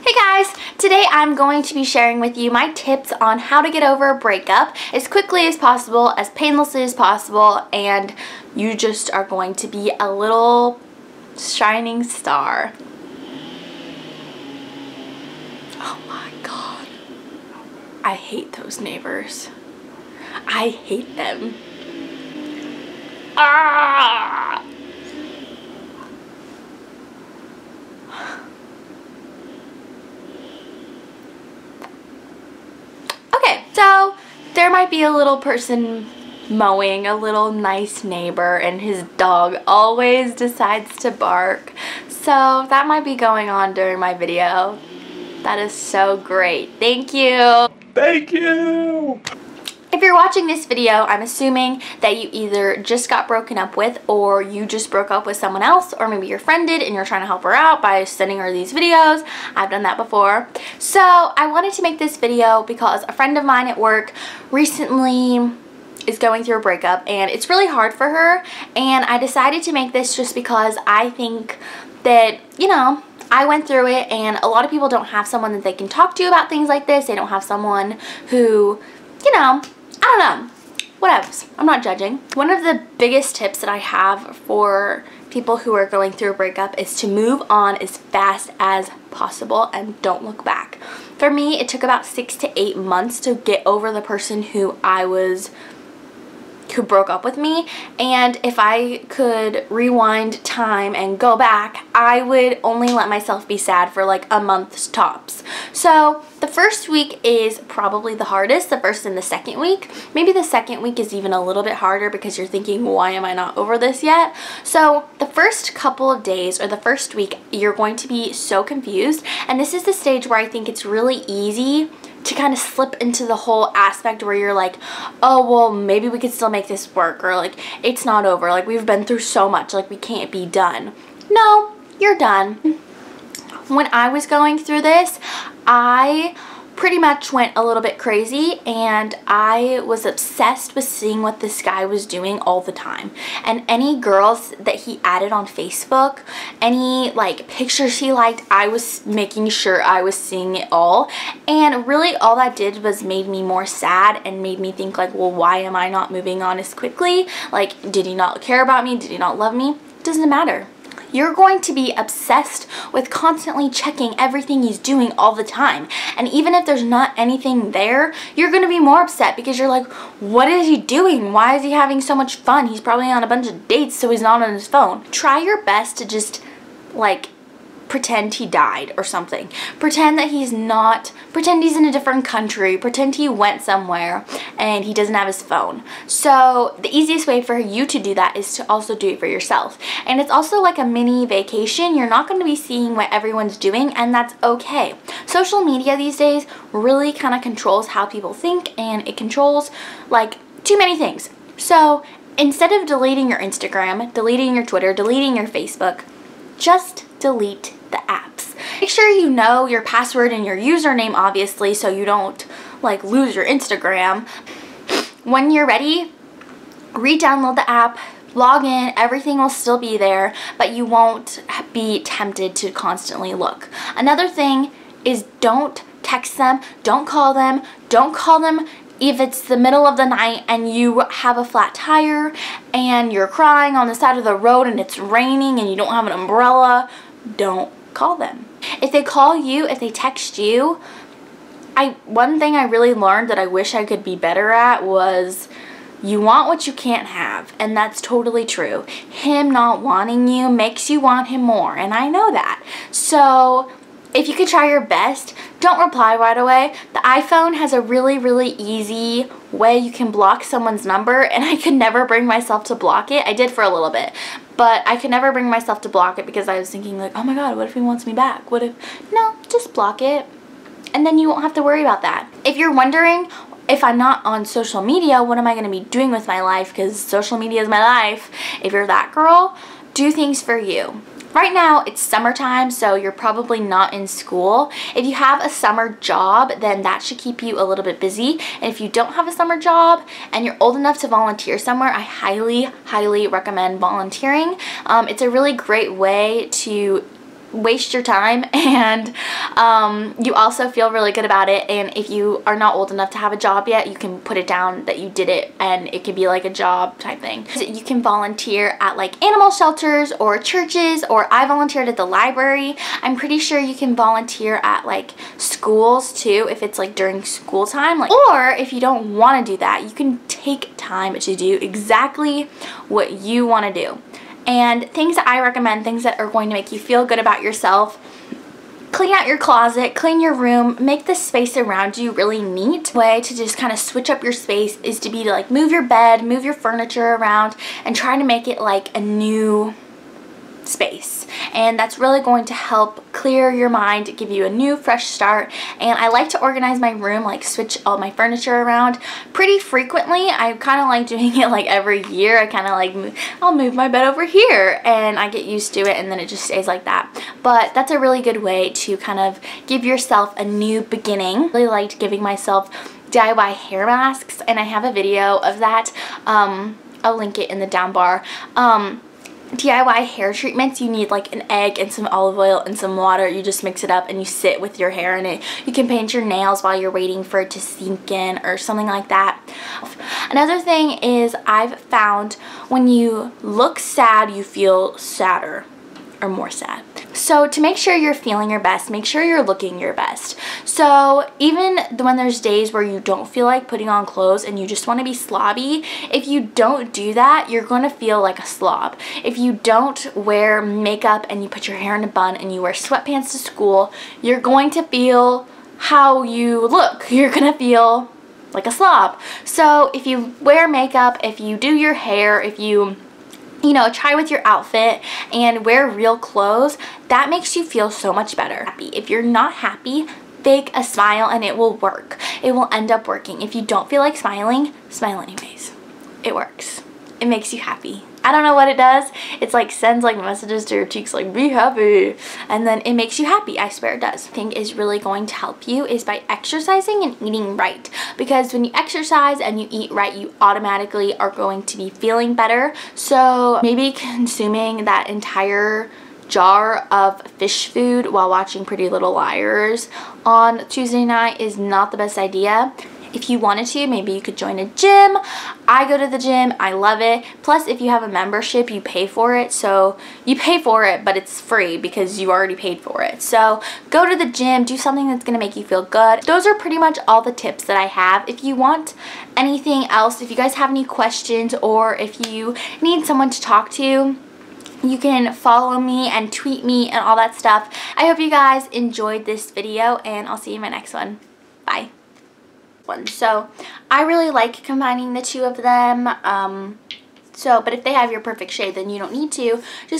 Hey guys, today I'm going to be sharing with you my tips on how to get over a breakup as quickly as possible, as painlessly as possible, and you just are going to be a little shining star. Oh my god. I hate those neighbors. I hate them. Ah! Okay, so there might be a little person mowing, a little nice neighbor, and his dog always decides to bark. So that might be going on during my video. That is so great. Thank you. Thank you. If you're watching this video, I'm assuming that you either just got broken up with, or you just broke up with someone else, or maybe your friend did and you're trying to help her out by sending her these videos. I've done that before. So I wanted to make this video because a friend of mine at work recently is going through a breakup and it's really hard for her, and I decided to make this just because I think that, you know, I went through it and a lot of people don't have someone that they can talk to about things like this. They don't have someone who, you know, I don't know, whatever. I'm not judging. One of the biggest tips that I have for people who are going through a breakup is to move on as fast as possible and don't look back. For me, it took about 6 to 8 months to get over the person who broke up with me, and if I could rewind time and go back, I would only let myself be sad for like a month's tops. So the first week is probably the hardest, the first and the second week. Maybe the second week is even a little bit harder because you're thinking, why am I not over this yet? So the first couple of days or the first week, you're going to be so confused, and this is the stage where I think it's really easy to kind of slip into the whole aspect where you're like, oh, well, maybe we could still make this work, or like, it's not over, like, we've been through so much, like, we can't be done. No, you're done. When I was going through this, I pretty much went a little bit crazy, and I was obsessed with seeing what this guy was doing all the time. And any girls that he added on Facebook, any like pictures he liked, I was making sure I was seeing it all. And really all that did was made me more sad and made me think like, well, why am I not moving on as quickly? Like, did he not care about me? Did he not love me? It doesn't matter. You're going to be obsessed with constantly checking everything he's doing all the time. And even if there's not anything there, you're going to be more upset because you're like, what is he doing? Why is he having so much fun? He's probably on a bunch of dates, so he's not on his phone. Try your best to just, like, pretend he died or something. Pretend that he's not, pretend he's in a different country, pretend he went somewhere and he doesn't have his phone. So the easiest way for you to do that is to also do it for yourself. And it's also like a mini vacation. You're not going to be seeing what everyone's doing, and that's okay. Social media these days really kind of controls how people think, and it controls like too many things. So instead of deleting your Instagram, deleting your Twitter, deleting your Facebook, just delete the apps. Make sure you know your password and your username, obviously, so you don't like lose your Instagram. When you're ready, re-download the app, log in, everything will still be there, but you won't be tempted to constantly look. Another thing is don't text them, don't call them if it's the middle of the night and you have a flat tire and you're crying on the side of the road and it's raining and you don't have an umbrella. Don't call them. If they call you, if they text you, one thing I really learned that I wish I could be better at was, you want what you can't have, and that's totally true. Him not wanting you makes you want him more, and I know that. So if you could try your best, don't reply right away. The iPhone has a really, really easy way you can block someone's number, and I could never bring myself to block it. I did for a little bit, but I could never bring myself to block it because I was thinking like, oh my god, what if he wants me back? What if, no, just block it, and then you won't have to worry about that. If you're wondering, if I'm not on social media, what am I going to be doing with my life? Because social media is my life. If you're that girl, do things for you. Right now, it's summertime, so you're probably not in school. If you have a summer job, then that should keep you a little bit busy. And if you don't have a summer job and you're old enough to volunteer somewhere, I highly, highly recommend volunteering. It's a really great way to waste your time, and you also feel really good about it. And if you are not old enough to have a job yet, you can put it down that you did it, and it can be like a job type thing. You can volunteer at like animal shelters or churches, or I volunteered at the library. I'm pretty sure you can volunteer at like schools too if it's like during school time. Like, or if you don't want to do that, you can take time to do exactly what you want to do. And things that I recommend, things that are going to make you feel good about yourself: clean out your closet, clean your room, make the space around you really neat. Way to just kind of switch up your space is to like move your bed, move your furniture around, and try to make it like a new space. And that's really going to help clear your mind, give you a new fresh start. And I like to organize my room, like switch all my furniture around pretty frequently. I kind of like doing it like every year. I kind of like, I'll move my bed over here, and I get used to it, and then it just stays like that. But that's a really good way to kind of give yourself a new beginning. I really liked giving myself DIY hair masks, and I have a video of that. I'll link it in the down bar. DIY hair treatments, you need like an egg and some olive oil and some water. You just mix it up and you sit with your hair in it. You can paint your nails while you're waiting for it to sink in or something like that. Another thing is, I've found when you look sad, you feel sadder or more sad. So to make sure you're feeling your best, make sure you're looking your best. So even when there's days where you don't feel like putting on clothes and you just want to be slobby, if you don't do that, you're going to feel like a slob. If you don't wear makeup and you put your hair in a bun and you wear sweatpants to school, you're going to feel how you look. You're going to feel like a slob. So if you wear makeup, if you do your hair, if you try with your outfit and wear real clothes, that makes you feel so much better. If you're not happy, fake a smile and it will work. It will end up working. If you don't feel like smiling, smile anyways. It works. It makes you happy. I don't know what it does. It's like sends like messages to your cheeks like, be happy. And then it makes you happy. I swear it does. I think is really going to help you is by exercising and eating right. Because when you exercise and you eat right, you automatically are going to be feeling better. So maybe consuming that entire jar of fish food while watching Pretty Little Liars on Tuesday night is not the best idea. If you wanted to, maybe you could join a gym. I go to the gym. I love it. Plus, if you have a membership, you pay for it. So you pay for it, but it's free because you already paid for it. So go to the gym. Do something that's going to make you feel good. Those are pretty much all the tips that I have. If you want anything else, if you guys have any questions, or if you need someone to talk to, you can follow me and tweet me and all that stuff. I hope you guys enjoyed this video, and I'll see you in my next one. Bye. So I really like combining the two of them. But if they have your perfect shade, then you don't need to. Just